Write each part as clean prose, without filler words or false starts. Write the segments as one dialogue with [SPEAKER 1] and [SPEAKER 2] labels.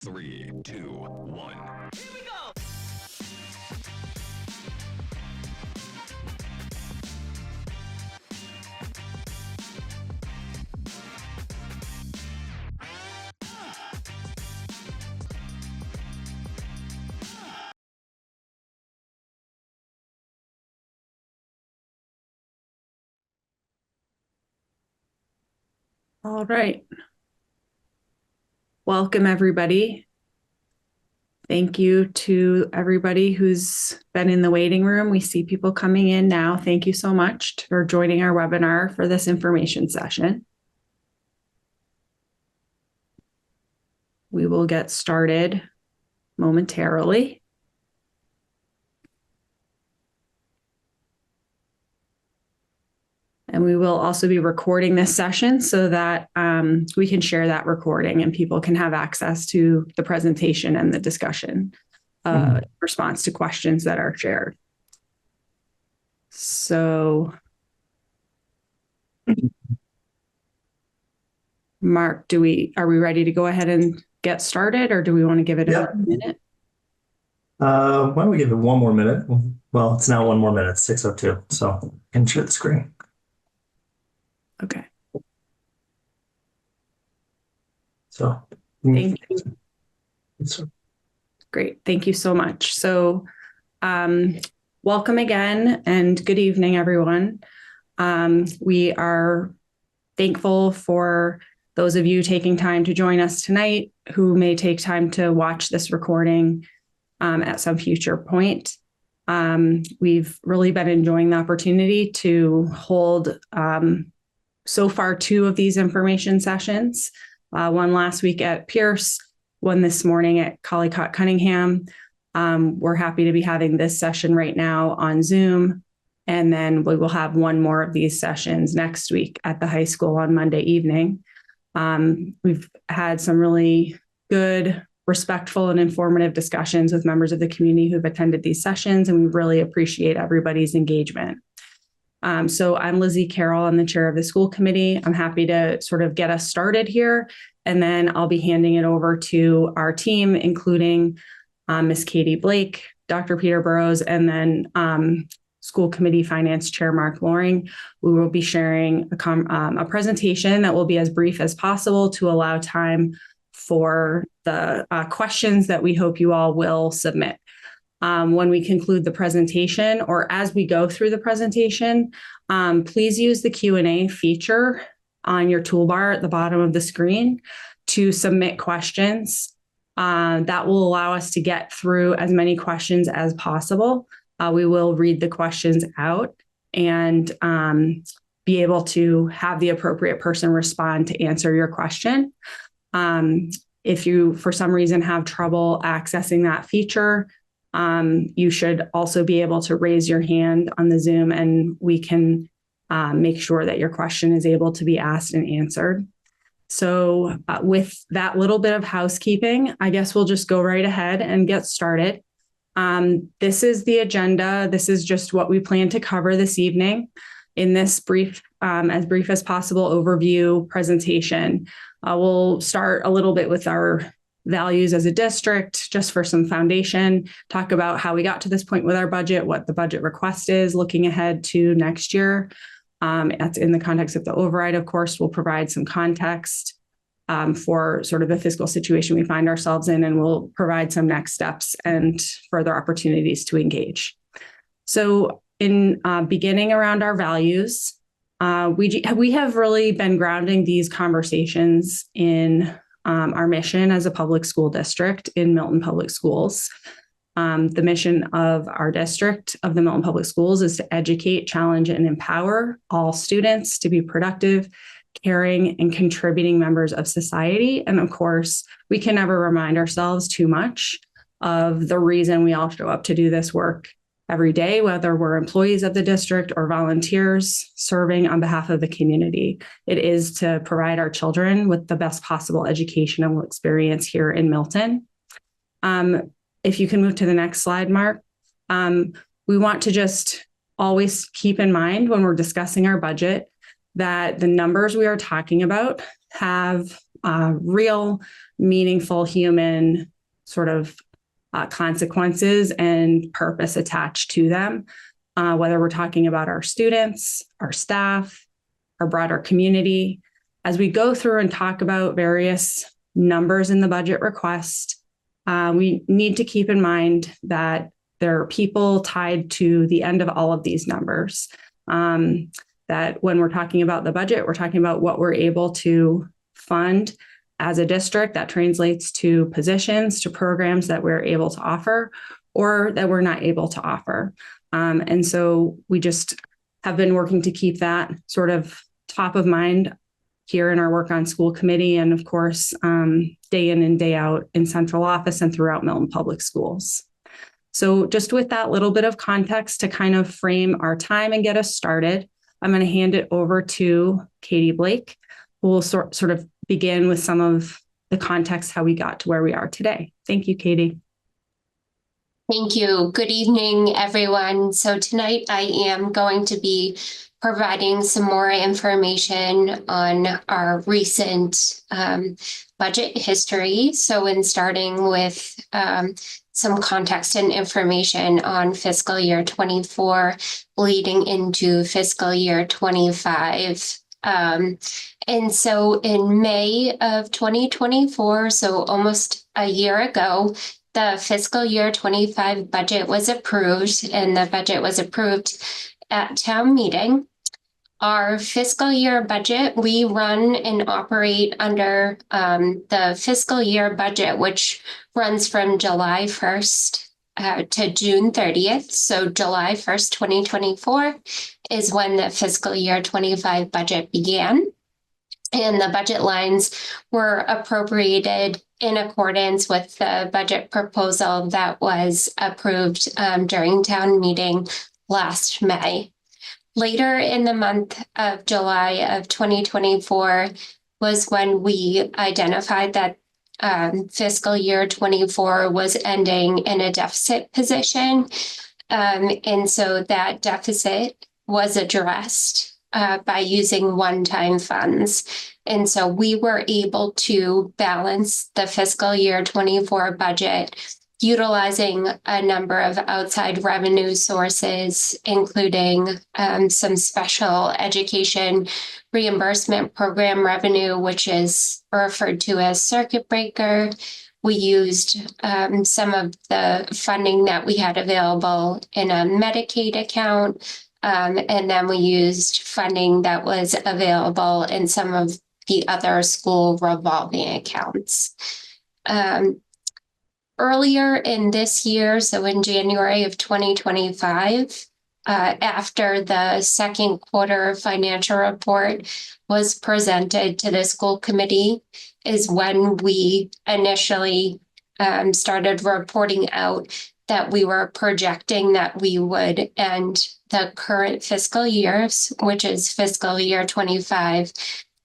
[SPEAKER 1] 3, 2, 1.
[SPEAKER 2] Here we go.
[SPEAKER 3] All right. Welcome, everybody. Thank you to everybody who's been in the waiting room. We see people coming in now. Thank you so much for joining our webinar for this information session. We will get started momentarily. And we will also be recording this session so that we can share that recording and people can have access to the presentation and the discussion response to questions that are shared. So, Mark, are we ready to go ahead and get started, or do we want to give it a minute?
[SPEAKER 4] Why don't we give it one more minute? Well, it's now 1 more minute, 6:02. So I can share the screen.
[SPEAKER 3] Okay.
[SPEAKER 4] So
[SPEAKER 3] Thank you. Great. Thank you so much. So welcome again and good evening, everyone. We are thankful for those of you taking time to join us tonight who may take time to watch this recording at some future point. We've really been enjoying the opportunity to hold so far 2 of these information sessions, one last week at Pierce, one this morning at Collycott Cunningham. We're happy to be having this session right now on Zoom. And then we will have one more of these sessions next week at the high school on Monday evening. We've had some really good, respectful, and informative discussions with members of the community who've attended these sessions, and we really appreciate everybody's engagement. So I'm Lizzie Carroll. I'm the chair of the school committee. I'm happy to sort of get us started here, and then I'll be handing it over to our team, including Ms. Katie Blake, Dr. Peter Burrows, and then school committee finance chair Mark Loring. We will be sharing a presentation that will be as brief as possible to allow time for the questions that we hope you all will submit. When we conclude the presentation, or as we go through the presentation, please use the Q&A feature on your toolbar at the bottom of the screen to submit questions. That will allow us to get through as many questions as possible. We will read the questions out and be able to have the appropriate person respond to answer your question. If you, for some reason, have trouble accessing that feature, you should also be able to raise your hand on the Zoom, and we can make sure that your question is able to be asked and answered. So with that little bit of housekeeping, I guess we'll just go right ahead and get started. This is the agenda. This is just what we plan to cover this evening in this brief as possible overview presentation. We'll start a little bit with our values as a district, just for some foundation, talk about how we got to this point with our budget, what the budget request is looking ahead to next year. That's in the context of the override, of course. We'll provide some context for sort of the fiscal situation we find ourselves in, and we'll provide some next steps and further opportunities to engage. So in beginning around our values, we have really been grounding these conversations in our mission as a public school district in Milton Public Schools. The mission of our district, of the Milton Public Schools, is to educate, challenge, and empower all students to be productive, caring, and contributing members of society. And of course, we can never remind ourselves too much of the reason we all show up to do this work every day, whether we're employees of the district or volunteers serving on behalf of the community. It is to provide our children with the best possible educational experience here in Milton. If you can move to the next slide, Mark. We want to just always keep in mind when we're discussing our budget that the numbers we are talking about have real, meaningful human sort of consequences and purpose attached to them, whether we're talking about our students, our staff, our broader community. As we go through and talk about various numbers in the budget request, we need to keep in mind that there are people tied to the end of all of these numbers. That when we're talking about the budget, we're talking about what we're able to fund as a district. That translates to positions, to programs that we're able to offer or that we're not able to offer. And so we just have been working to keep that sort of top of mind here in our work on school committee and, of course, day in and day out in central office and throughout Milton Public Schools. So just with that little bit of context to kind of frame our time and get us started, I'm going to hand it over to Katie Blake, who will sort of begin with some of the context how we got to where we are today. Thank you, Katie.
[SPEAKER 2] Thank you. Good evening, everyone. So tonight I am going to be providing some more information on our recent budget history. So in starting with some context and information on fiscal year 24 leading into fiscal year 25. And so in May of 2024, so almost a year ago, the fiscal year 25 budget was approved, and the budget was approved at town meeting. Our fiscal year budget, we run and operate under the fiscal year budget, which runs from July 1st to June 30th. So July 1st, 2024 is when the fiscal year 25 budget began. And the budget lines were appropriated in accordance with the budget proposal that was approved during town meeting last May. Later in the month of July of 2024 was when we identified that fiscal year 24 was ending in a deficit position. And so that deficit was addressed by using one-time funds. And so we were able to balance the fiscal year 24 budget utilizing a number of outside revenue sources, including some special education reimbursement program revenue, which is referred to as circuit breaker. We used some of the funding that we had available in a Medicaid account, and then we used funding that was available in some of the other school revolving accounts. Earlier in this year, so in January of 2025, after the second quarter financial report was presented to the school committee, is when we initially started reporting out that we were projecting that we would end the current fiscal years, which is fiscal year 25,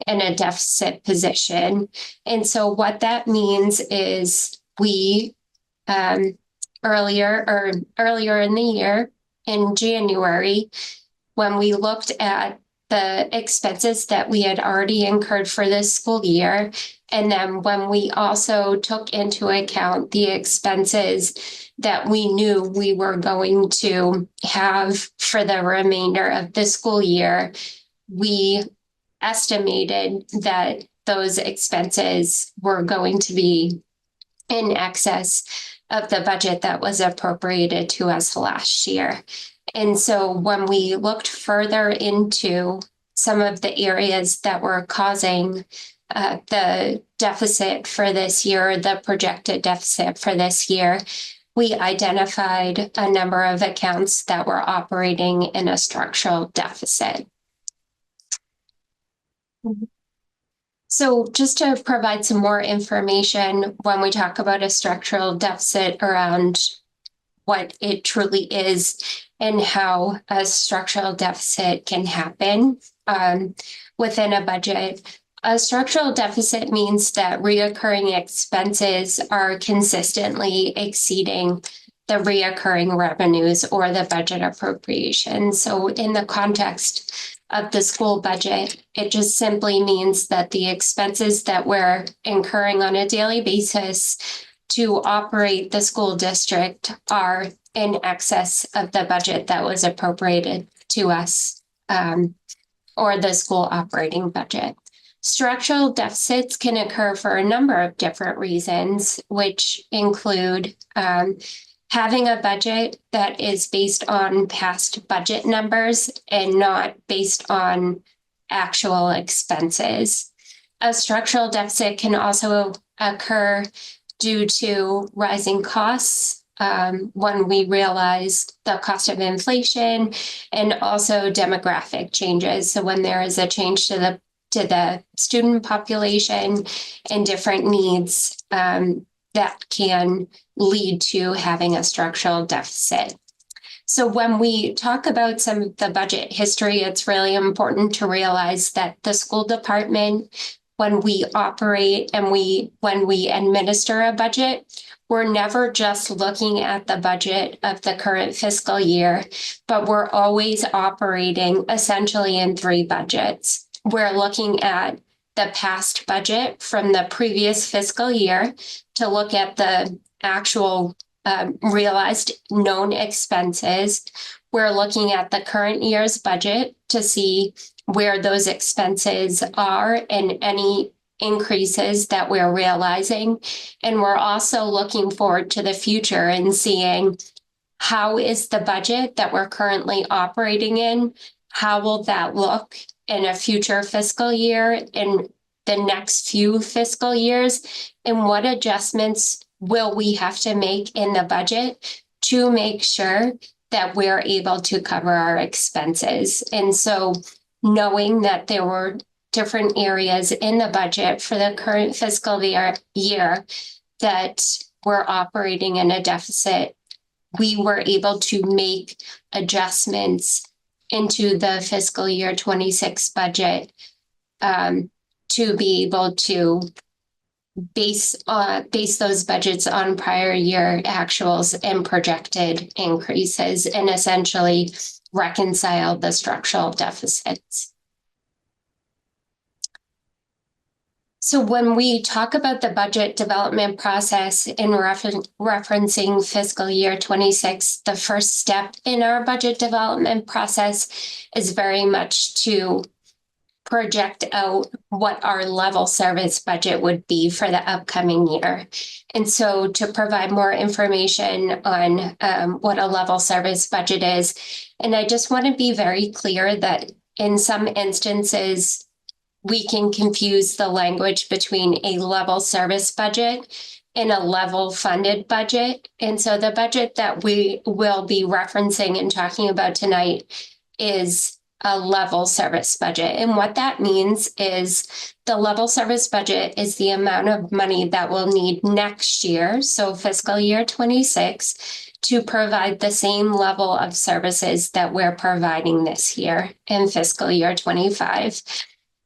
[SPEAKER 2] in a deficit position. And so what that means is we earlier in the year, in January, when we looked at the expenses that we had already incurred for this school year, and then when we also took into account the expenses that we knew we were going to have for the remainder of the school year, we estimated that those expenses were going to be in excess of the budget that was appropriated to us last year. And so when we looked further into some of the areas that were causing the deficit for this year, the projected deficit for this year, we identified a number of accounts that were operating in a structural deficit. So just to provide some more information when we talk about a structural deficit around what it truly is and how a structural deficit can happen within a budget. A structural deficit means that reoccurring expenses are consistently exceeding the reoccurring revenues or the budget appropriation. So in the context of the school budget. It just simply means that the expenses that we're incurring on a daily basis to operate the school district are in excess of the budget that was appropriated to us, or the school operating budget. Structural deficits can occur for a number of different reasons, which include having a budget that is based on past budget numbers and not based on actual expenses. A structural deficit can also occur due to rising costs, when we realize the cost of inflation and also demographic changes. So when there is a change to the student population and different needs, that can lead to having a structural deficit. So when we talk about some of the budget history, it's really important to realize that the school department, when we operate and when we administer a budget, we're never just looking at the budget of the current fiscal year, but we're always operating essentially in three budgets. We're looking at the past budget from the previous fiscal year to look at the actual realized known expenses. We're looking at the current year's budget to see where those expenses are and any increases that we're realizing. And we're also looking forward to the future and seeing how is the budget that we're currently operating in, how will that look in a future fiscal year, in the next few fiscal years, and what adjustments will we have to make in the budget to make sure that we're able to cover our expenses. And so knowing that there were different areas in the budget for the current fiscal year that were operating in a deficit, we were able to make adjustments into the fiscal year 26 budget to be able to base those budgets on prior year actuals and projected increases, and essentially reconcile the structural deficits. So when we talk about the budget development process in referencing fiscal year 26, the first step in our budget development process is very much to project out what our level service budget would be for the upcoming year. And so to provide more information on what a level service budget is, and I just want to be very clear that in some instances, we can confuse the language between a level service budget and a level funded budget. And so the budget that we will be referencing and talking about tonight is a level service budget. And what that means is the level service budget is the amount of money that we'll need next year, so fiscal year 26, to provide the same level of services that we're providing this year in fiscal year 25.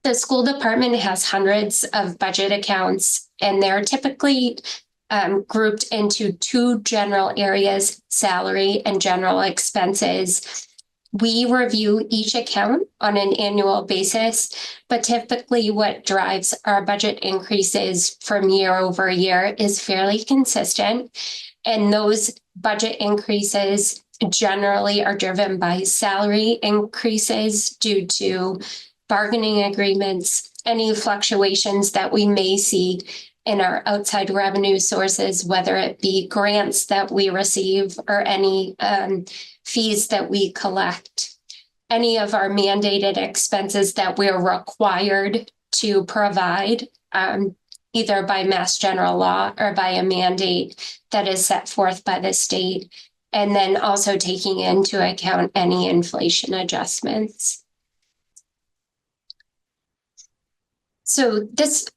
[SPEAKER 2] The school department has hundreds of budget accounts, and they're typically grouped into two general areas, salary and general expenses. We review each account on an annual basis, but typically what drives our budget increases from year over year is fairly consistent. And those budget increases generally are driven by salary increases due to bargaining agreements, any fluctuations that we may see in our outside revenue sources, whether it be grants that we receive or any fees that we collect, any of our mandated expenses that we're required to provide, either by Mass General Law or by a mandate that is set forth by the state, and then also taking into account any inflation adjustments. So this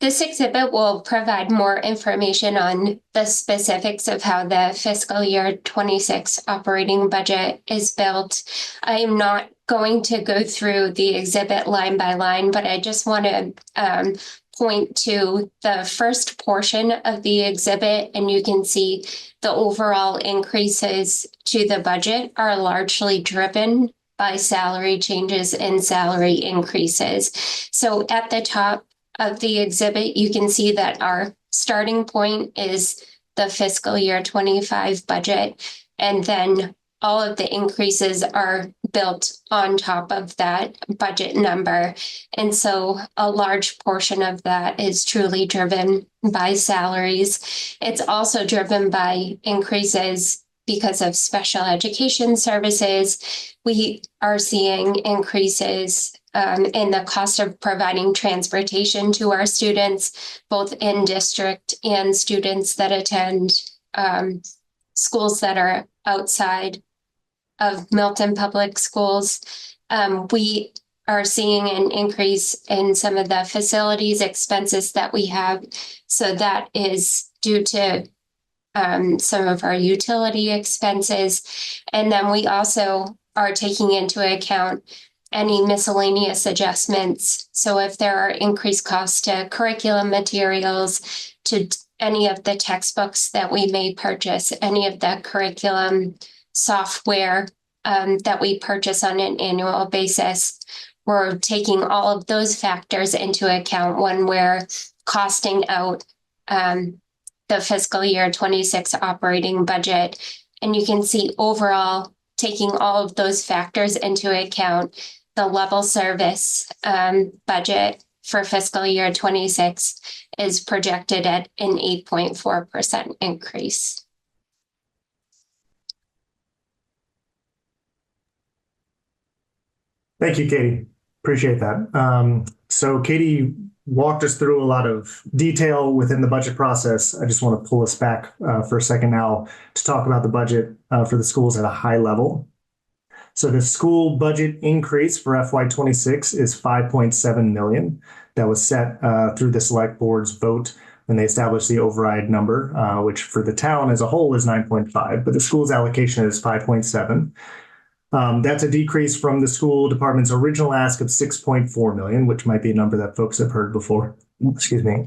[SPEAKER 2] exhibit will provide more information on the specifics of how the fiscal year 26 operating budget is built. I am not going to go through the exhibit line by line, but I just want to point to the first portion of the exhibit, and you can see the overall increases to the budget are largely driven by salary changes and salary increases. So at the top of the exhibit, you can see that our starting point is the fiscal year 25 budget, and then all of the increases are built on top of that budget number. And so a large portion of that is truly driven by salaries. It's also driven by increases because of special education services. We are seeing increases in the cost of providing transportation to our students, both in district and students that attend schools that are outside of Milton Public Schools. We are seeing an increase in some of the facilities expenses that we have. So that is due to some of our utility expenses. And then we also are taking into account any miscellaneous adjustments. So if there are increased costs to curriculum materials, to any of the textbooks that we may purchase, any of the curriculum software that we purchase on an annual basis, we're taking all of those factors into account when we're costing out the fiscal year 26 operating budget. And you can see overall, taking all of those factors into account, the level service budget for fiscal year 26 is projected at an 8.4% increase.
[SPEAKER 4] Thank you, Katie. Appreciate that. So Katie walked us through a lot of detail within the budget process. I just want to pull us back for a second now to talk about the budget for the schools at a high level. So the school budget increase for FY26 is $5.7 million. That was set through the select board's vote when they established the override number, which for the town as a whole is 9.5, but the school's allocation is 5.7. That's a decrease from the school department's original ask of 6.4 million, which might be a number that folks have heard before. Excuse me.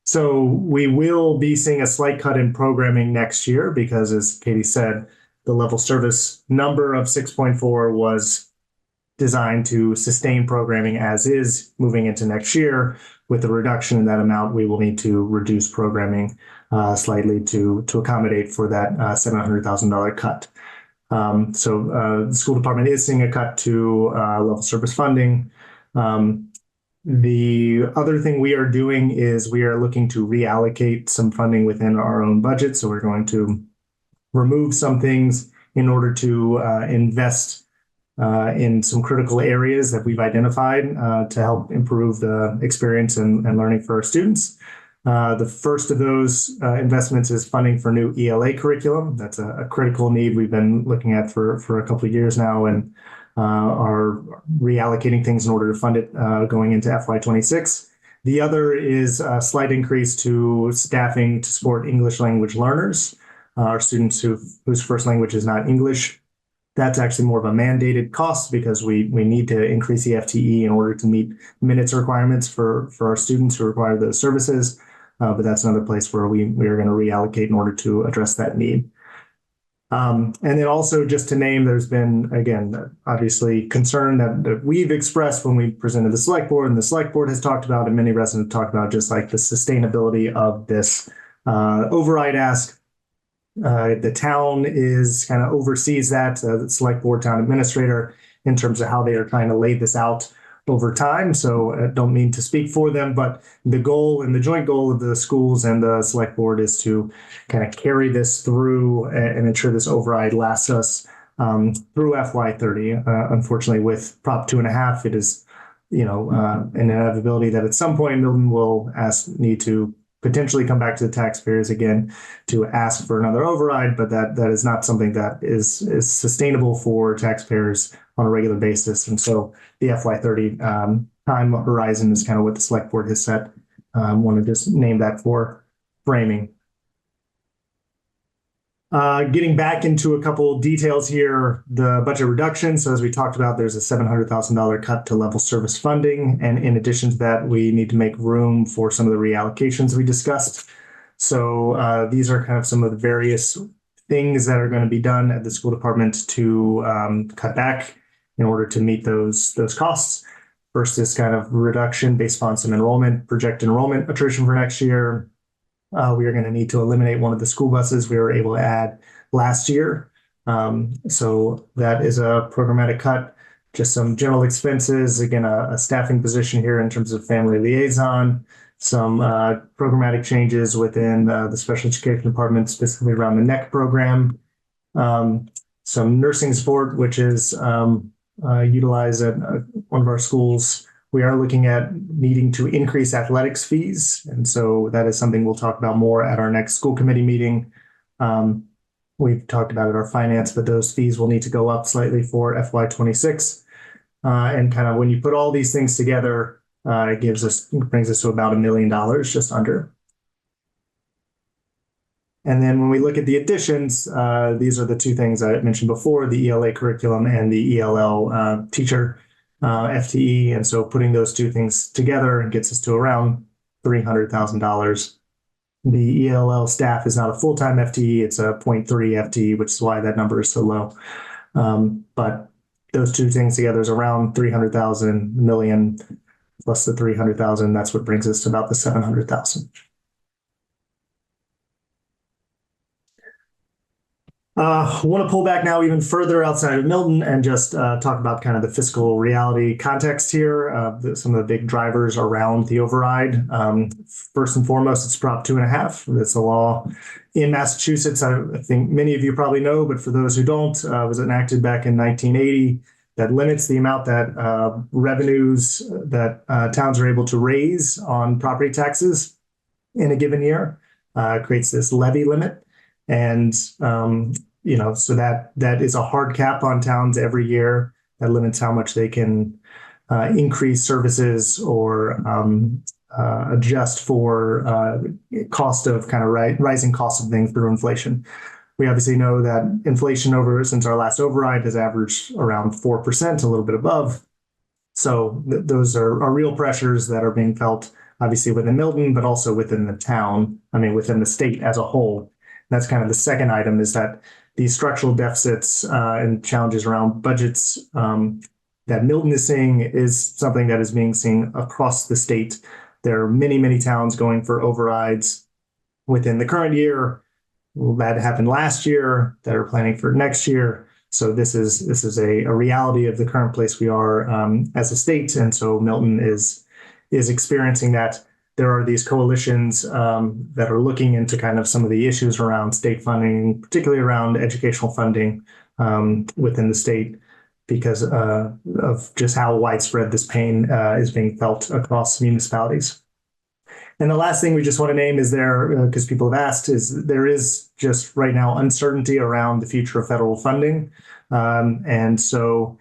[SPEAKER 4] So we will be seeing a slight cut in programming next year because, as Katie said, the level service number of 6.4 was designed to sustain programming as is moving into next year. With the reduction in that amount, we will need to reduce programming slightly to accommodate for that $700,000 cut. So the school department is seeing a cut to level service funding. The other thing we are doing is we are looking to reallocate some funding within our own budget. So we're going to remove some things in order to invest in some critical areas that we've identified to help improve the experience and learning for our students. The first of those investments is funding for new ELA curriculum. That's a critical need we've been looking at for a couple of years now, and are reallocating things in order to fund it going into FY26. The other is a slight increase to staffing to support English language learners, our students whose first language is not English. That's actually more of a mandated cost because we need to increase the FTE in order to meet minutes requirements for our students who require those services. But that's another place where we are going to reallocate in order to address that need. And then also just to name, there's been, again, obviously concern that we've expressed when we presented the select board, and the select board has talked about, and many residents have talked about, just like the sustainability of this override ask. The town is kind of oversees that, the select board town administrator, in terms of how they are trying to lay this out over time. So I don't mean to speak for them, but the goal and the joint goal of the schools and the select board is to kind of carry this through and ensure this override lasts us through FY30. Unfortunately, with Prop 2.5, it is, an inevitability that at some point Milton will need to potentially come back to the taxpayers again to ask for another override, but that is not something that is sustainable for taxpayers on a regular basis. And so the FY30 time horizon is kind of what the select board has set. I want to just name that for framing. Getting back into a couple details here, the budget reduction. So as we talked about, there's a $700,000 cut to level service funding. And in addition to that, we need to make room for some of the reallocations we discussed. So these are kind of some of the various things that are going to be done at the school department to cut back in order to meet those costs. First is kind of reduction based on some projected enrollment attrition for next year. We are going to need to eliminate one of the school buses we were able to add last year. So that is a programmatic cut. Just some general expenses, again, a staffing position here in terms of family liaison, some programmatic changes within the special education department, specifically around the NEC program, some nursing support, which is utilized at one of our schools. We are looking at needing to increase athletics fees. And so that is something we'll talk about more at our next school committee meeting. We've talked about it, our finance, but those fees will need to go up slightly for FY26. And kind of when you put all these things together, it brings us to about $1 million, just under. And then when we look at the additions, these are the two things I mentioned before, the ELA curriculum and the ELL teacher FTE. And so putting those two things together gets us to around $300,000. The ELL staff is not a full-time FTE, it's a 0.3 FTE, which is why that number is so low. But those two things together is around 300,000 million plus the 300,000. That's what brings us to about the 700,000. I want to pull back now even further outside of Milton and just talk about kind of the fiscal reality context here, some of the big drivers around the override. First and foremost, it's Prop 2.5. That's a law in Massachusetts. I think many of you probably know, but for those who don't, was enacted back in 1980 that limits the amount that revenues that towns are able to raise on property taxes in a given year. Creates this levy limit. And, so that is a hard cap on towns every year that limits how much they can increase services or adjust for cost of kind of rising costs of things through inflation. We obviously know that inflation since our last override has averaged around 4%, a little bit above. So those are real pressures that are being felt obviously within Milton, but also within the town, within the state as a whole. That's kind of the second item, is that these structural deficits and challenges around budgets that Milton is seeing is something that is being seen across the state. There are many, many towns going for overrides within the current year. That happened last year, that are planning for next year. So this is a reality of the current place we are as a state. And so Milton is experiencing that. There are these coalitions that are looking into kind of some of the issues around state funding, particularly around educational funding within the state, because of just how widespread this pain is being felt across municipalities. And the last thing we just want to name is because people have asked, is there is just right now uncertainty around the future of federal funding. And so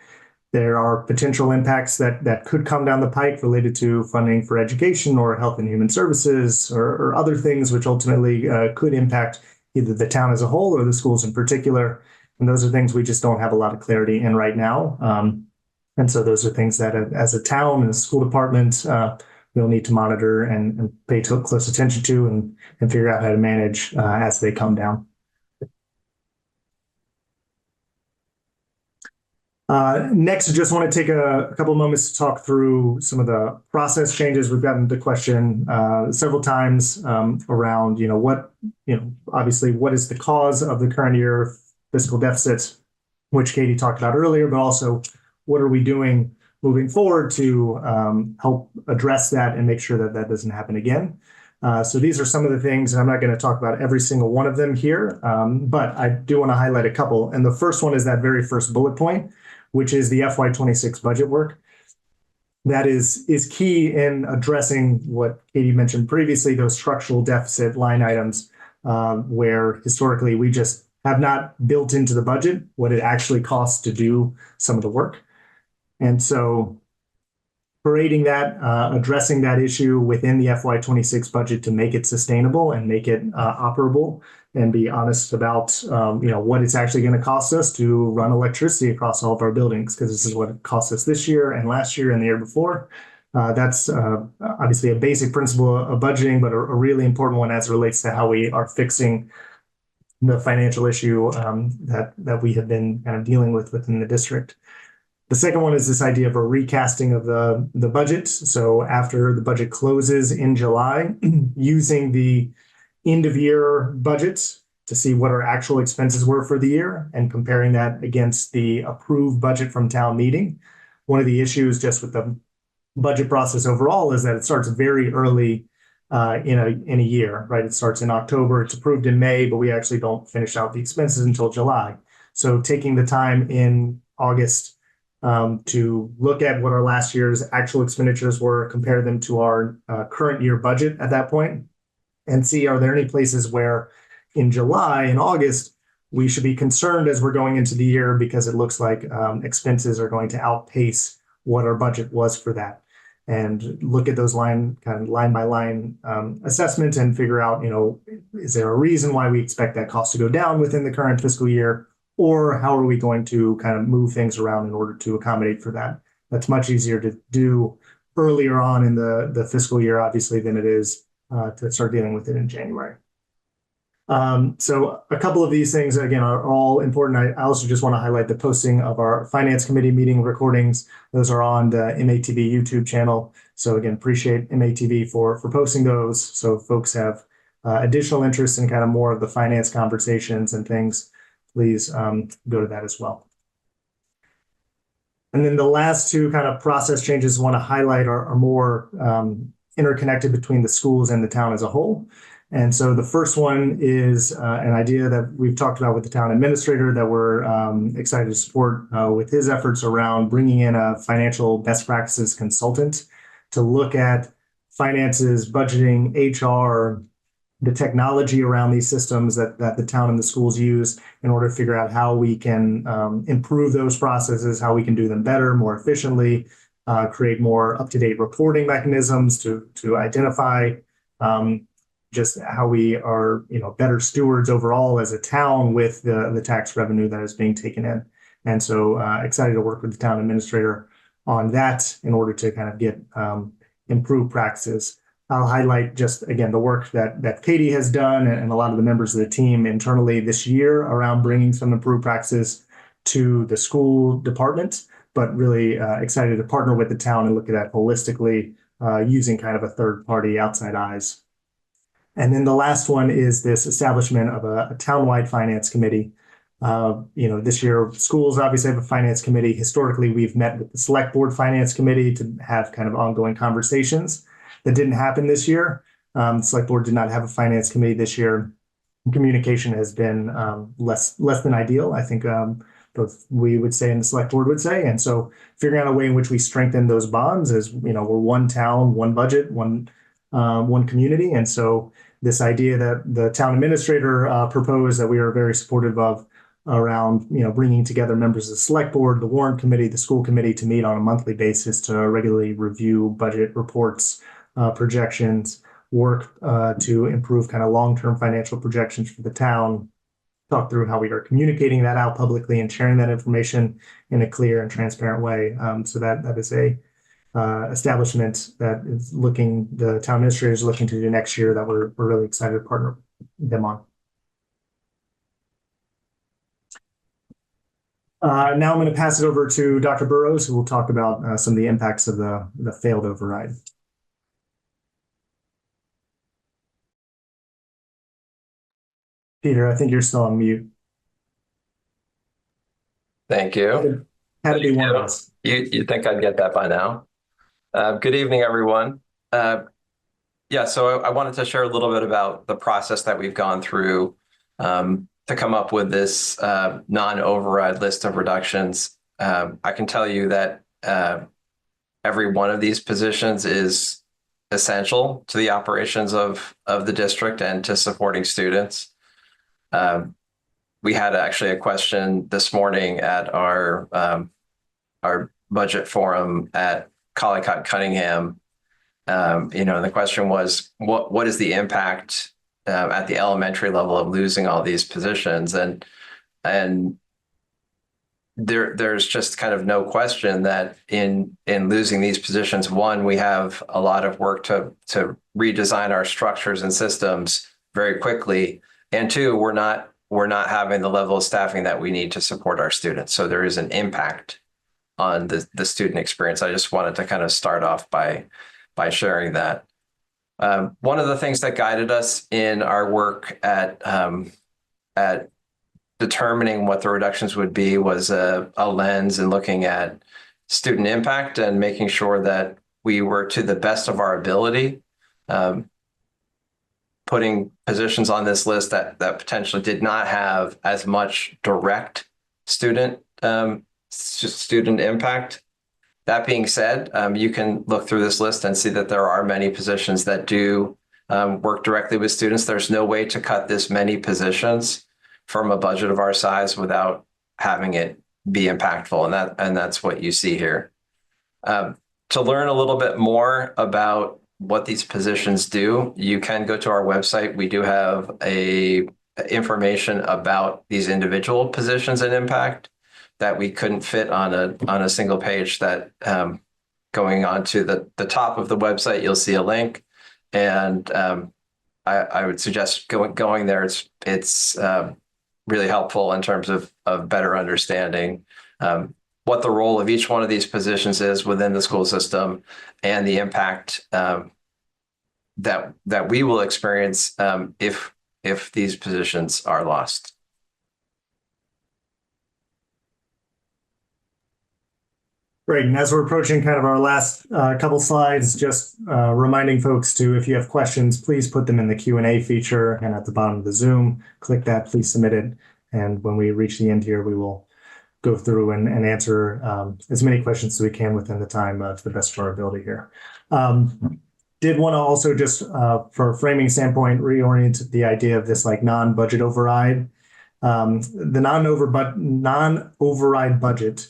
[SPEAKER 4] there are potential impacts that could come down the pike related to funding for education or health and human services or other things, which ultimately could impact either the town as a whole or the schools in particular. And those are things we just don't have a lot of clarity in right now. And so those are things that as a town and a school department, we'll need to monitor and pay close attention to and figure out how to manage as they come down. Next, I just want to take a couple of moments to talk through some of the process changes. We've gotten the question several times around, obviously what is the cause of the current year fiscal deficit, which Katie talked about earlier, but also what are we doing moving forward to help address that and make sure that that doesn't happen again. So these are some of the things, and I'm not going to talk about every single one of them here, but I do want to highlight a couple. And the first one is that very first bullet point, which is the FY26 budget work. That is key in addressing what Katie mentioned previously, those structural deficit line items, where historically we just have not built into the budget what it actually costs to do some of the work. And so creating that, addressing that issue within the FY26 budget to make it sustainable and make it operable, and be honest about what it's actually going to cost us to run electricity across all of our buildings, because this is what it cost us this year and last year and the year before. That's obviously a basic principle of budgeting, but a really important one as it relates to how we are fixing the financial issue that we have been kind of dealing with within the district. The second one is this idea of a recasting of the budget. So after the budget closes in July, using the end of year budgets to see what our actual expenses were for the year and comparing that against the approved budget from town meeting. One of the issues just with the budget process overall is that it starts very early in a year, right? It starts in October, it's approved in May, but we actually don't finish out the expenses until July. So taking the time in August to look at what our last year's actual expenditures were, compare them to our current year budget at that point, and see are there any places where in July and August we should be concerned as we're going into the year because it looks like expenses are going to outpace what our budget was for that. And look at those line by line assessment and figure out, is there a reason why we expect that cost to go down within the current fiscal year, or how are we going to kind of move things around in order to accommodate for that? That's much easier to do earlier on in the fiscal year, obviously, than it is to start dealing with it in January. So a couple of these things, again, are all important. I also just want to highlight the posting of our Finance Committee meeting recordings. Those are on the MATV YouTube channel. So again, appreciate MATV for posting those. So folks have additional interest in kind of more of the finance conversations and things, please go to that as well. And then the last two kind of process changes I want to highlight are more interconnected between the schools and the town as a whole. And so the first one is an idea that we've talked about with the town administrator that we're excited to support with his efforts around bringing in a financial best practices consultant to look at finances, budgeting, HR, the technology around these systems that the town and the schools use in order to figure out how we can improve those processes, how we can do them better, more efficiently, create more up-to-date reporting mechanisms to identify just how we are, better stewards overall as a town with the tax revenue that is being taken in. And so excited to work with the town administrator on that in order to kind of get improved practices. I'll highlight just, again, the work that Katie has done and a lot of the members of the team internally this year around bringing some improved practices to the school department, but really excited to partner with the town and look at that holistically using kind of a third party outside eyes. And then the last one is this establishment of a townwide finance committee. This year, schools obviously have a finance committee. Historically, we've met with the select board finance committee to have kind of ongoing conversations. That didn't happen this year. The select board did not have a finance committee this year. Communication has been less than ideal, I think both we would say and the select board would say. And so figuring out a way in which we strengthen those bonds is, we're one town, one budget, one community. And so this idea that the town administrator proposed that we are very supportive of around, bringing together members of the select board, the warrant committee, the school committee to meet on a monthly basis to regularly review budget reports, projections, work to improve kind of long-term financial projections for the town, talk through how we are communicating that out publicly and sharing that information in a clear and transparent way. So that is a establishment that is the town administrator is looking to do next year that we're really excited to partner them on. Now I'm going to pass it over to Dr. Burrows, who will talk about some of the impacts of the failed override. Peter, I think you're still on mute.
[SPEAKER 5] Thank you.
[SPEAKER 4] Had to be one of us.
[SPEAKER 5] You think I'd get that by now? Good evening, everyone. So I wanted to share a little bit about the process that we've gone through to come up with this non-override list of reductions. I can tell you that every one of these positions is essential to the operations of the district and to supporting students. We had actually a question this morning at our budget forum at Collicott Cunningham. The question was, what is the impact at the elementary level of losing all these positions? And there's just kind of no question that in losing these positions, one, we have a lot of work to redesign our structures and systems very quickly. And two, we're not we're not having the level of staffing that we need to support our students. So there is an impact on the student experience. I just wanted to kind of start off by sharing that. One of the things that guided us in our work at determining what the reductions would be was a lens and looking at student impact and making sure that we were, to the best of our ability, putting positions on this list that potentially did not have as much direct student impact. That being said, you can look through this list and see that there are many positions that do work directly with students. There's no way to cut this many positions from a budget of our size without having it be impactful, and that's what you see here. To learn a little bit more about what these positions do, you can go to our website. We do have information about these individual positions and impact that we couldn't fit on a single page. That going on to the top of the website, you'll see a link, and I would suggest going there. It's really helpful in terms of better understanding what the role of each one of these positions is within the school system and the impact that we will experience if these positions are lost.
[SPEAKER 4] Great. And as we're approaching kind of our last couple slides, just reminding folks to, if you have questions, please put them in the Q&A feature and at the bottom of the Zoom. Click that, please submit it. And when we reach the end here, we will go through and answer as many questions as we can within the time to the best of our ability here. Did want to also just, for a framing standpoint, reorient the idea of this like non-budget override. The non-override budget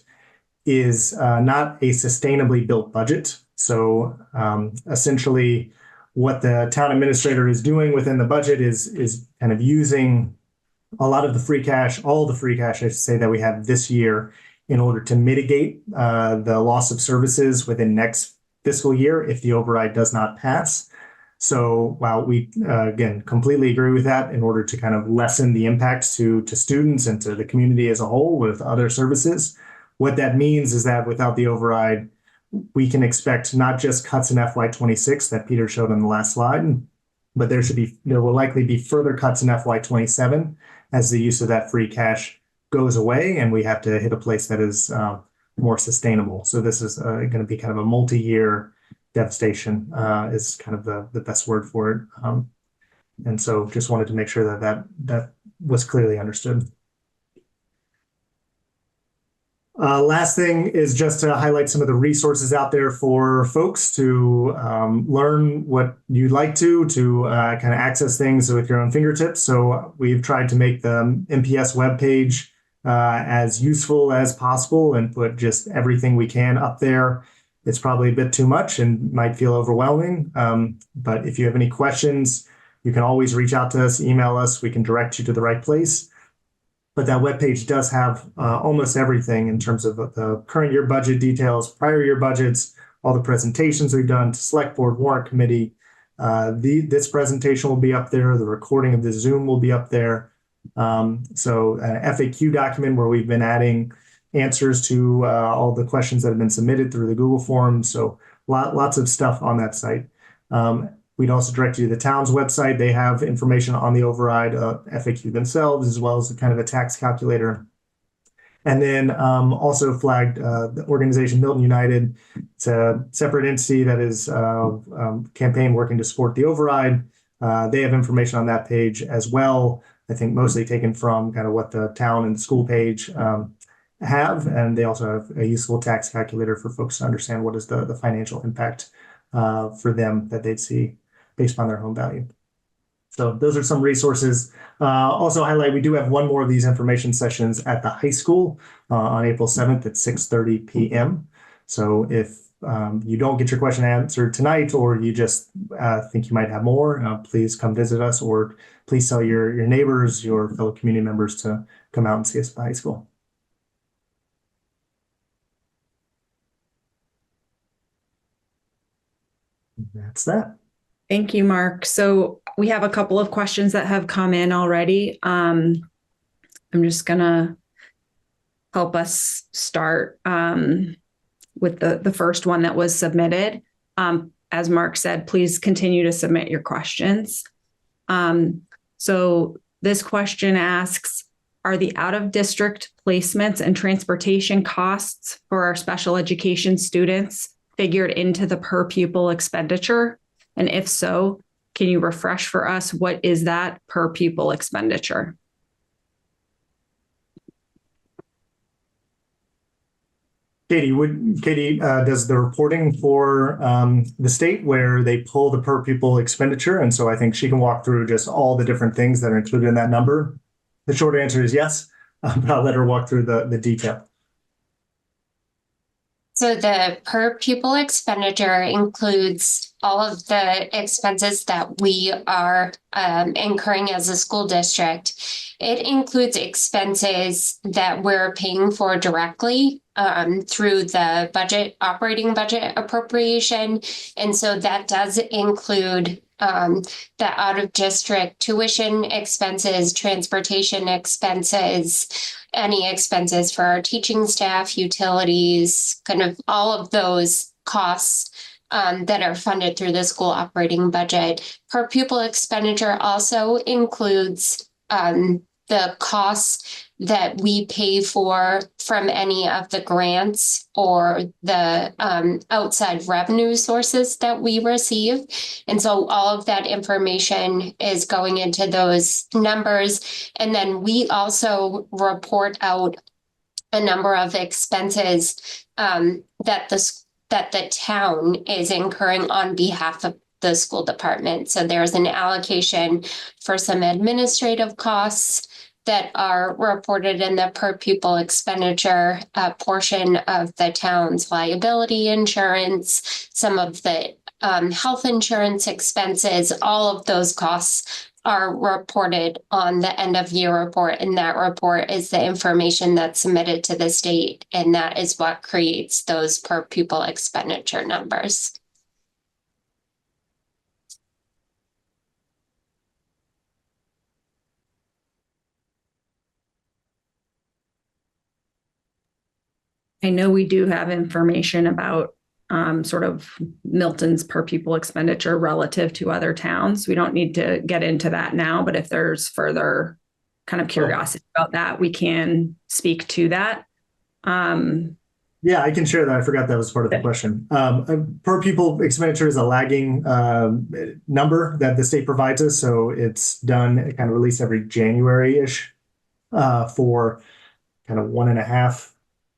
[SPEAKER 4] is not a sustainably built budget. So essentially what the town administrator is doing within the budget is kind of using a lot of the free cash, all the free cash, I should say, that we have this year in order to mitigate the loss of services within next fiscal year if the override does not pass. So while we, again, completely agree with that in order to kind of lessen the impacts to students and to the community as a whole with other services, what that means is that without the override, we can expect not just cuts in FY26 that Peter showed on the last slide, but there will likely be further cuts in FY27 as the use of that free cash goes away and we have to hit a place that is more sustainable. So this is going to be kind of a multi-year devastation is kind of the best word for it. And so just wanted to make sure that was clearly understood. Last thing is just to highlight some of the resources out there for folks to learn what you'd like to kind of access things with your own fingertips. So we've tried to make the MPS webpage as useful as possible and put just everything we can up there. It's probably a bit too much and might feel overwhelming. But if you have any questions, you can always reach out to us, email us. We can direct you to the right place. But that webpage does have almost everything in terms of the current year budget details, prior year budgets, all the presentations we've done to Select Board, Warrant Committee. This presentation will be up there. The recording of the Zoom will be up there. So an FAQ document where we've been adding answers to all the questions that have been submitted through the Google Forms. So lots of stuff on that site. We'd also direct you to the town's website. They have information on the override FAQ themselves, as well as kind of a tax calculator. And then also flagged the organization Milton United. It's a separate entity that is campaign working to support the override. They have information on that page as well. I think mostly taken from kind of what the town and the school page have. And they also have a useful tax calculator for folks to understand what is the financial impact for them that they'd see based on their home value. So those are some resources. Also highlight, we do have one more of these information sessions at the high school on April 7th at 6:30 p.m. So if you don't get your question answered tonight, or you just think you might have more, please come visit us, or please tell your neighbors, your fellow community members to come out and see us at the high school. That's that.
[SPEAKER 3] Thank you, Mark. So we have a couple of questions that have come in already. I'm just gonna help us start with the first one that was submitted. As Mark said, please continue to submit your questions. So this question asks, are the out-of-district placements and transportation costs for our special education students figured into the per pupil expenditure? And if so, can you refresh for us what is that per pupil expenditure?
[SPEAKER 4] Katie does the reporting for the state where they pull the per pupil expenditure. And so I think she can walk through just all the different things that are included in that number. The short answer is yes, but I'll let her walk through the detail.
[SPEAKER 2] So the per pupil expenditure includes all of the expenses that we are incurring as a school district. It includes expenses that we're paying for directly through the operating budget appropriation. And so that does include the out-of-district tuition expenses, transportation expenses, any expenses for our teaching staff, utilities, kind of all of those costs that are funded through the school operating budget. Per pupil expenditure also includes the costs that we pay for from any of the grants or the outside revenue sources that we receive. And so all of that information is going into those numbers. And then we also report out a number of expenses that the town is incurring on behalf of the school department. So there's an allocation for some administrative costs that are reported in the per pupil expenditure portion of the town's liability insurance, some of the health insurance expenses. All of those costs are reported on the end of year report, and that report is the information that's submitted to the state, and that is what creates those per pupil expenditure numbers.
[SPEAKER 3] I know we do have information about sort of Milton's per pupil expenditure relative to other towns. We don't need to get into that now, but if there's further kind of curiosity about that, we can speak to that.
[SPEAKER 4] Yeah, I can share that. I forgot that was part of the question. Per pupil expenditure is a lagging number that the state provides us. So it's done, kind of released every January-ish for kind of 1.5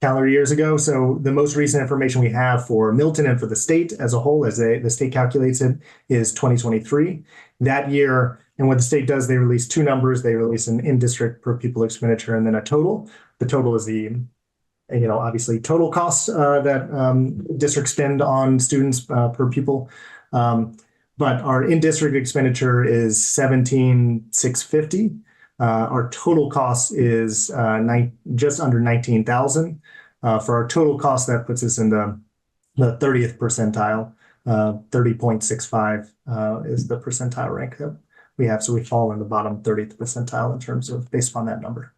[SPEAKER 4] calendar years ago. So the most recent information we have for Milton and for the state as a whole, as the state calculates it, is 2023. That year, and what the state does, they release two numbers. They release an in-district per pupil expenditure and then a total. The total is the, obviously total costs that districts spend on students per pupil. But our in-district expenditure is 17,650. Our total cost is just under 19,000. For our total cost, that puts us in the 30th percentile. 30.65 is the percentile rank that we have. So we fall in the bottom 30th percentile in terms of based upon that number.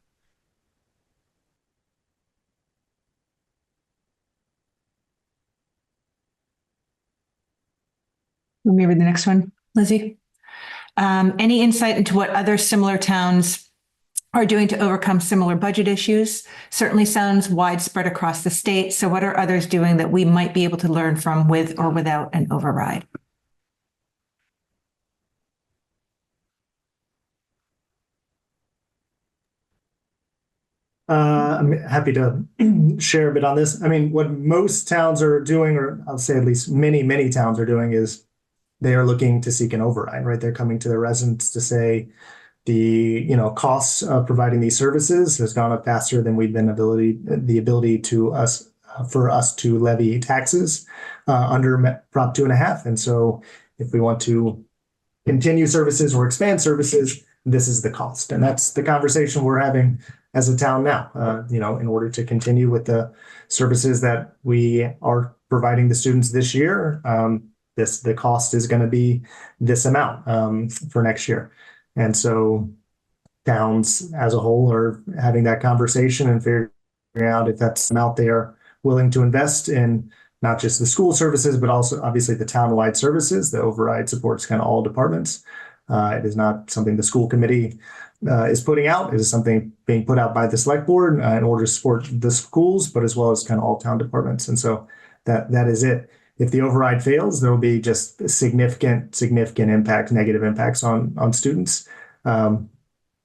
[SPEAKER 6] Maybe the next one, Lizzie. Any insight into what other similar towns are doing to overcome similar budget issues? Certainly sounds widespread across the state. So what are others doing that we might be able to learn from with or without an override?
[SPEAKER 4] I'm happy to share a bit on this. I mean, what most towns are doing, or I'll say at least many towns are doing, is they are looking to seek an override, right? They're coming to their residents to say the costs of providing these services has gone up faster than we've been the ability to us for us to levy taxes under Prop 2.5. And so if we want to continue services or expand services, this is the cost. And that's the conversation we're having as a town now, in order to continue with the services that we are providing the students this year. The cost is going to be this amount for next year. And so towns as a whole are having that conversation and figuring out if that's out there willing to invest in not just the school services, but also obviously the town-wide services. The override supports kind of all departments. It is not something the school committee is putting out. It is something being put out by the select board in order to support the schools, but as well as kind of all town departments. And so that is it. If the override fails, there will be just significant impact, negative impacts on students.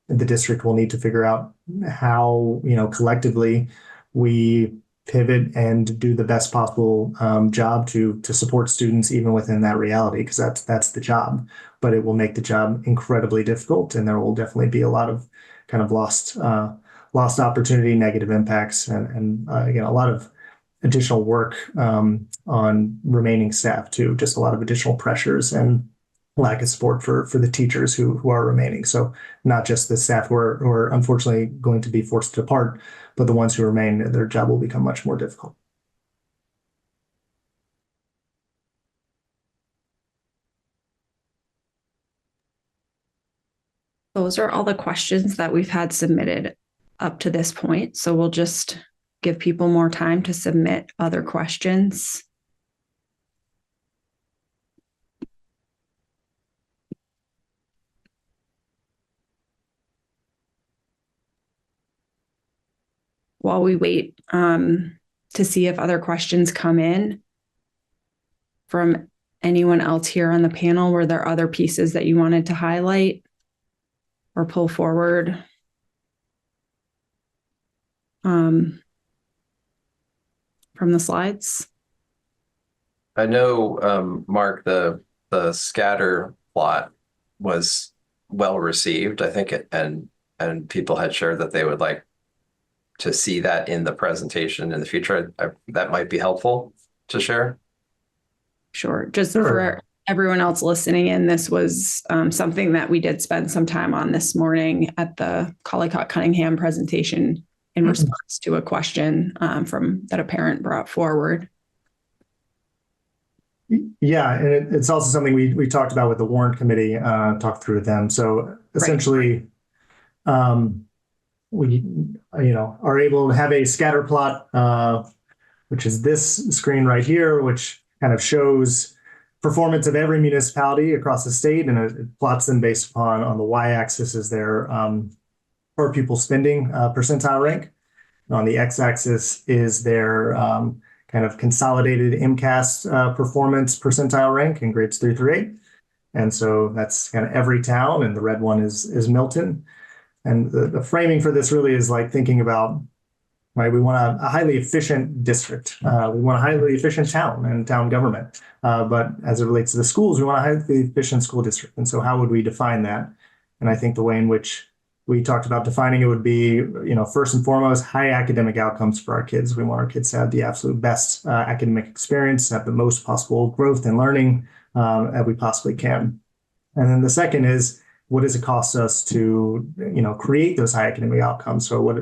[SPEAKER 4] The district will need to figure out how, collectively we pivot and do the best possible job to support students even within that reality, because that's the job. But it will make the job incredibly difficult, and there will definitely be a lot of kind of lost opportunity, negative impacts, and again, a lot of additional work on remaining staff too. Just a lot of additional pressures and lack of support for the teachers who are remaining. So not just the staff who are unfortunately going to be forced to depart, but the ones who remain, their job will become much more difficult.
[SPEAKER 3] Those are all the questions that we've had submitted up to this point. So we'll just give people more time to submit other questions. While we wait to see if other questions come in from anyone else here on the panel, were there other pieces that you wanted to highlight or pull forward? From the slides?
[SPEAKER 5] I know, Mark, the scatter plot was well received, I think, and people had shared that they would like to see that in the presentation in the future. That might be helpful to share.
[SPEAKER 3] Sure. Just
[SPEAKER 4] Sure.
[SPEAKER 3] for everyone else listening in, this was something that we did spend some time on this morning at the Collycott Cunningham presentation in response to a question that a parent brought forward.
[SPEAKER 4] Yeah, and it's also something we talked about with the warrant committee, talked through with them. So essentially, we are able to have a scatter plot, which is this screen right here, which kind of shows performance of every municipality across the state, and it plots them based upon, on the y-axis is their per pupil spending percentile rank. And on the x-axis is their kind of consolidated MCAS performance percentile rank in grades 3 through 8. And so that's kind of every town, and the red one is Milton. And the framing for this really is like thinking about, right, we want a highly efficient district. We want a highly efficient town and town government. But as it relates to the schools, we want a highly efficient school district. And so how would we define that? And I think the way in which we talked about defining it would be, first and foremost, high academic outcomes for our kids. We want our kids to have the absolute best academic experience, have the most possible growth and learning that we possibly can. And then the second is, what does it cost us to, create those high academic outcomes? So what,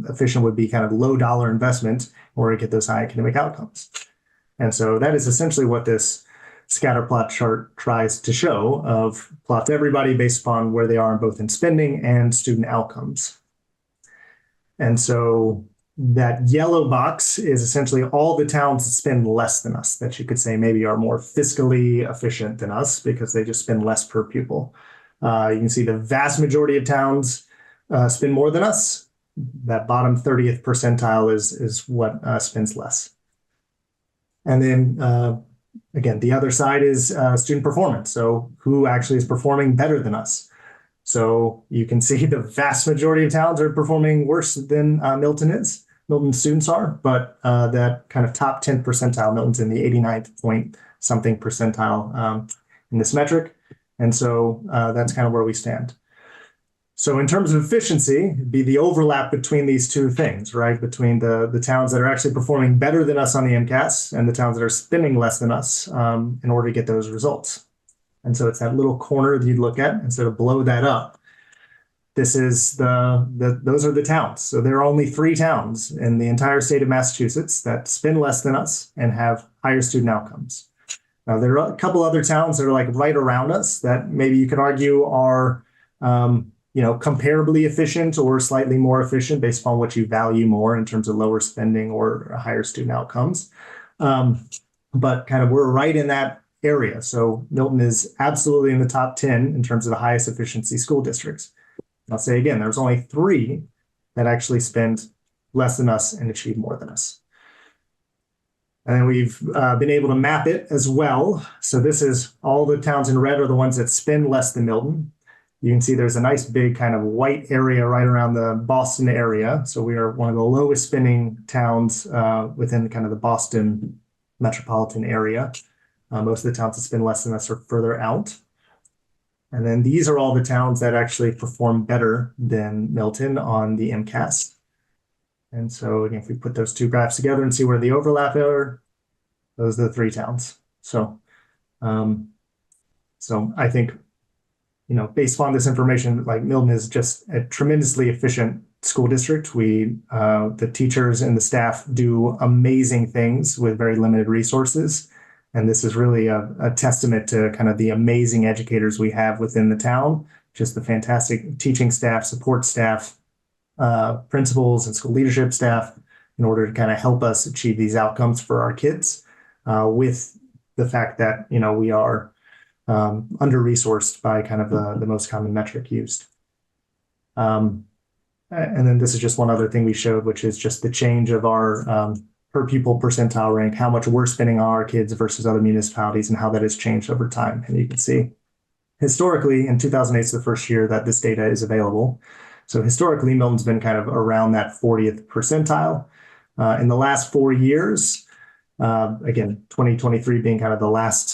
[SPEAKER 4] efficient would be kind of low dollar investment in order to get those high academic outcomes. And so that is essentially what this scatter plot chart tries to show, of plots everybody based upon where they are both in spending and student outcomes. And so that yellow box is essentially all the towns that spend less than us, that you could say maybe are more fiscally efficient than us because they just spend less per pupil. You can see the vast majority of towns spend more than us. That bottom 30th percentile is what spends less. And then again, the other side is student performance. So who actually is performing better than us? So you can see the vast majority of towns are performing worse than Milton is. Milton students are, but that kind of top 10 percentile, Milton's in the 89th point something percentile in this metric. And so that's kind of where we stand. So in terms of efficiency, it'd be the overlap between these two things, right? Between the towns that are actually performing better than us on the MCAS and the towns that are spending less than us in order to get those results. And so it's that little corner that you'd look at and sort of blow that up. This is those are the towns. So there are only 3 towns in the entire state of Massachusetts that spend less than us and have higher student outcomes. Now, there are a couple other towns that are like right around us that maybe you could argue are comparably efficient or slightly more efficient based upon what you value more in terms of lower spending or higher student outcomes. But kind of we're right in that area. So Milton is absolutely in the top 10 in terms of the highest efficiency school districts. I'll say again, there's only 3 that actually spend less than us and achieve more than us. And then we've been able to map it as well. So this is all the towns in red are the ones that spend less than Milton. You can see there's a nice big kind of white area right around the Boston area. So we are one of the lowest spending towns within kind of the Boston metropolitan area. Most of the towns that spend less than us are further out. And then these are all the towns that actually perform better than Milton on the MCAS. And so again, if we put those 2 graphs together and see where the overlap are, those are the 3 towns. So, I think, based on this information, like Milton is just a tremendously efficient school district. The teachers and the staff do amazing things with very limited resources. And this is really a testament to kind of the amazing educators we have within the town, just the fantastic teaching staff, support staff, principals and school leadership staff in order to kind of help us achieve these outcomes for our kids with the fact that, we are under-resourced by kind of the most common metric used. And then this is just one other thing we showed, which is just the change of our per pupil percentile rank, how much we're spending on our kids versus other municipalities and how that has changed over time. And you can see historically in 2008 is the first year that this data is available. So historically, Milton's been kind of around that 40th percentile. In the last 4 years, again, 2023 being kind of the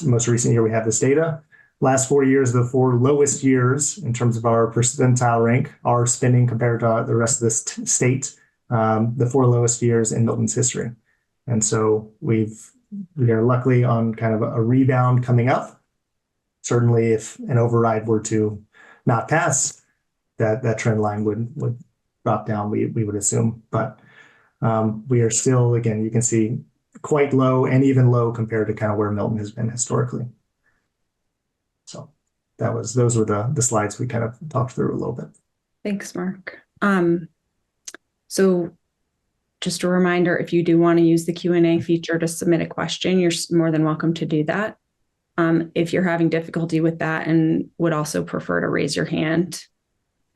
[SPEAKER 4] most recent year we have this data, last 4 years, the 4 lowest years in terms of our percentile rank, our spending compared to the rest of the state, the 4 lowest years in Milton's history. And so we are luckily on kind of a rebound coming up. Certainly, if an override were to not pass, that trend line would drop down, we would assume. But we are still, again, you can see quite low and even low compared to kind of where Milton has been historically. So those were the slides we kind of talked through a little bit.
[SPEAKER 3] Thanks, Mark. So just a reminder, if you do want to use the Q&A feature to submit a question, you're more than welcome to do that. If you're having difficulty with that and would also prefer to raise your hand,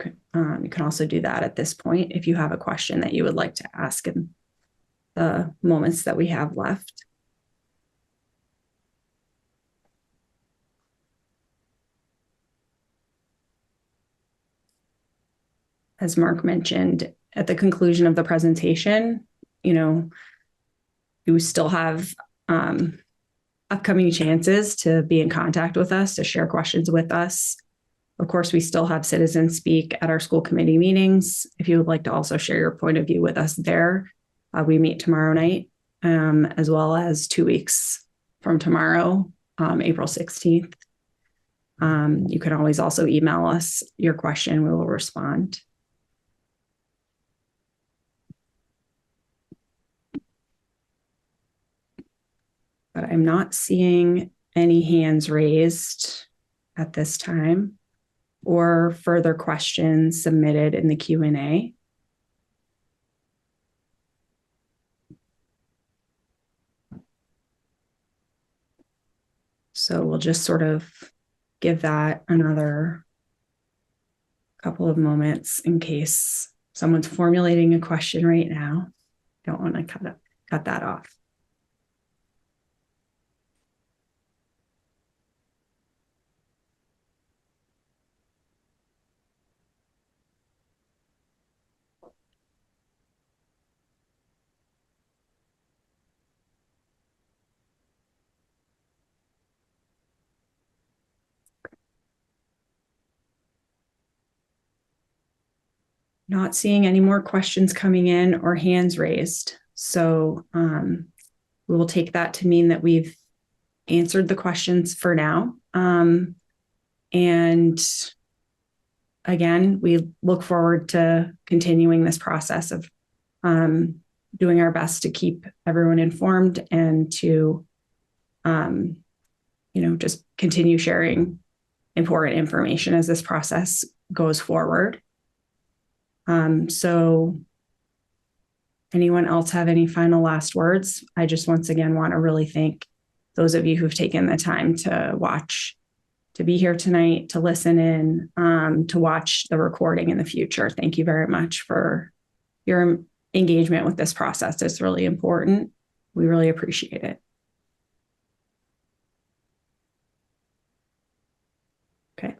[SPEAKER 3] you can also do that at this point if you have a question that you would like to ask in the moments that we have left. As Mark mentioned, at the conclusion of the presentation, you still have upcoming chances to be in contact with us, to share questions with us. Of course, we still have citizens speak at our school committee meetings. If you would like to also share your point of view with us there, we meet tomorrow night, as well as 2 weeks from tomorrow, April 16th. You can always also email us your question. We will respond. But I'm not seeing any hands raised at this time or further questions submitted in the Q&A. So we'll just sort of give that another couple of moments in case someone's formulating a question right now. Don't want to cut that off. Not seeing any more questions coming in or hands raised. So we will take that to mean that we've answered the questions for now. And again, we look forward to continuing this process of doing our best to keep everyone informed and to, just continue sharing important information as this process goes forward. So anyone else have any final last words? I just once again want to really thank those of you who've taken the time to watch, to be here tonight, to listen in, to watch the recording in the future. Thank you very much for your engagement with this process. It's really important. We really appreciate it. Okay.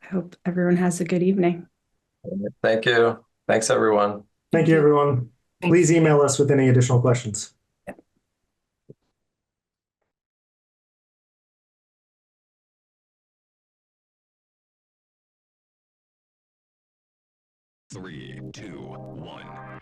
[SPEAKER 3] I hope everyone has a good evening.
[SPEAKER 5] Thank you. Thanks, everyone.
[SPEAKER 4] Thank you, everyone. Please email us with any additional questions.
[SPEAKER 1] 3, 2, 1.